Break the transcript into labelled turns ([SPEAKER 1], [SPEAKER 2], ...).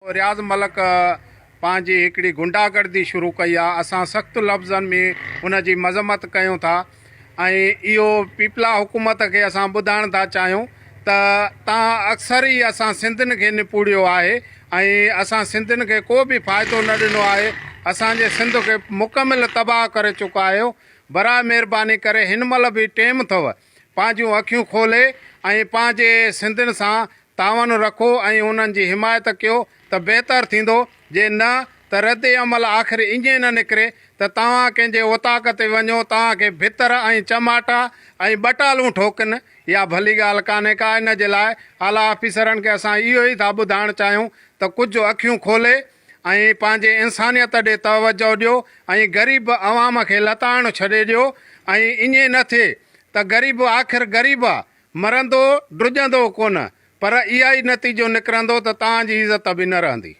[SPEAKER 1] रियाज़ मलक पंहिंजी हिकिड़ी गुंडागर्दी शुरू कई आहे। असां सख़्तु लफ़्ज़नि में उन जी मज़म्मत कयूं था ऐं इहो पीपला हुकूमत खे असां ॿुधाइण था चाहियूं त तव्हां अक्सर ई असां सिंधियुनि खे निपूड़ियो आहे ऐं असां सिंधियुनि खे को बि फ़ाइदो न ॾिनो आहे। असांजे सिंध खे मुकमिल तबाह करे चुका आहियो। बराए महिरबानी करे हिन महिल बि टाइम अथव, पंहिंजूं अखियूं खोले ऐं पंहिंजे सिंधियुनि सां तावन रखो ऐं उन्हनि जी हिमायत कयो त बहितर थींदो। जे न त रद्द अमल आख़िर ईअं न निकिरे त तव्हां कंहिंजे उताक ते वञो, तव्हांखे भितर ऐं चमाटा ऐं ॿटालूं ठोकनि। इहा भली ॻाल्हि कान्हे का। इन जे लाइ आला ऑफिसरनि खे असां इहो ई था ॿुधाइणु चाहियूं त कुझु अखियूं खोले ऐं पंहिंजे इंसानियत ॾे तवजो ॾियो ऐं ग़रीब अवाम खे लताइणु छॾे ॾियो। ऐं ईअं न थिए त ग़रीब आख़िर ग़रीब आहे, मरंदो ड्रुजंदो कोन, पर इहा ई नतीजो निकिरंदो त तव्हांजी इज़त बि न रहंदी।